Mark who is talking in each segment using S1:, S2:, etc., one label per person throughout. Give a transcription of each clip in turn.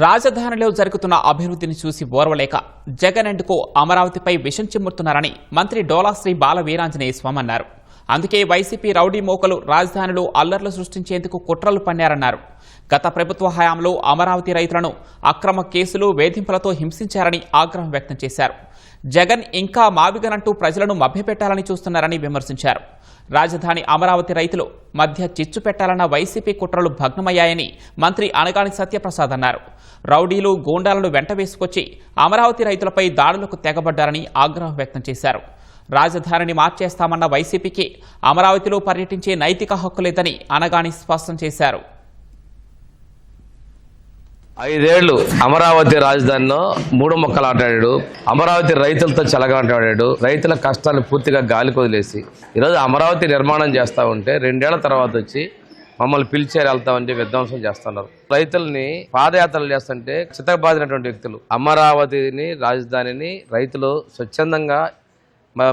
S1: రాజధానిలో జరుగుతున్న అభివృద్ధిని చూసి ఓర్వలేక జగన్ ఎందుకు అమరావతిపై విషం చిమ్ముతున్నారని మంత్రి డోలాశ్రీ బాల వీరాంజనేయ స్వామి అన్నారు. అందుకే వైసీపీ రౌడీ మోకలు రాజధానిలో అల్లర్లు సృష్టించేందుకు కుట్రలు పన్నారన్నారు. గత ప్రభుత్వ హయాంలో అమరావతి రైతులను అక్రమ కేసులు వేధింపులతో హింసించారని ఆగ్రహం వ్యక్తం చేశారు. జగన్ ఇంకా మావిగనంటూ ప్రజలను మభ్యపెట్టాలని చూస్తున్నారని విమర్శించారు. రాజధాని అమరావతి రైతులు మధ్య చిచ్చు పెట్టాలన్న వైసీపీ కుట్రలు భగ్నమయ్యాయని మంత్రి అనగాని సత్యప్రసాద్ అన్నారు. రౌడీలు గూండాలను వెంట వేసుకొచ్చి అమరావతి రైతులపై దాడులకు తెగబడ్డారని ఆగ్రహం వ్యక్తం చేశారు. రాజధానిని మార్చేస్తామన్న వైసీపీకి అమరావతిలో పర్యటించే నైతిక హక్కు లేదని అనగాని స్పష్టం చేశారు.
S2: 5 ఏళ్లు అమరావతి రాజధానిలో 3 మొక్కలు ఆటాడాడు. అమరావతి రైతులతో చెలగాటాడాడు. రైతుల కష్టాలు పూర్తిగా గాలికి వదిలేసి ఈరోజు అమరావతి నిర్మాణం చేస్తూ ఉంటే 2 ఏళ్ల తర్వాత వచ్చి మమ్మల్ని పిలిచారు వెళ్తామని విధ్వంసం చేస్తున్నారు. రైతుల్ని పాదయాత్రలు చేస్తుంటే చితకబాదినటువంటి వ్యక్తులు అమరావతిని రాజధానిని రైతులు స్వచ్ఛందంగా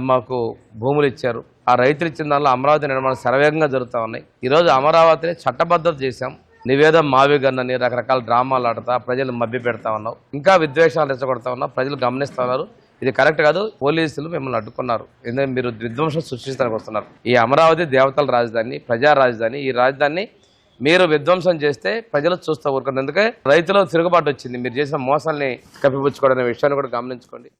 S2: మాకు భూములు ఇచ్చారు. ఆ రైతులు ఇచ్చిన దానిలో అమరావతి నిర్మాణం శరవేగంగా జరుగుతూ ఉన్నాయి. ఈరోజు అమరావతిని చట్టబద్ధత చేశాం. నివేదం మావిగన్నని రకరకాల డ్రామాలు ఆడతా ప్రజలు మభ్య పెడతా ఉన్నావు, ఇంకా విద్వేషాలు రెచ్చగొడతా ఉన్నావు. ప్రజలు గమనిస్తూ ఉన్నారు. ఇది కరెక్ట్ కాదు. పోలీసులు మిమ్మల్ని అడ్డుకున్నారు. ఎందుకంటే మీరు విధ్వంసం సృష్టించడానికి వస్తున్నారు. ఈ అమరావతి దేవతల రాజధాని, ప్రజా రాజధాని. ఈ రాజధానిని మీరు విధ్వంసం చేస్తే ప్రజలు చూస్తూ ఊరుకున్నారు. ఎందుకంటే రైతులు తిరుగుబాటు వచ్చింది. మీరు చేసిన మోసాన్ని కప్పిపుచ్చుకోవడం విషయాన్ని కూడా గమనించుకోండి.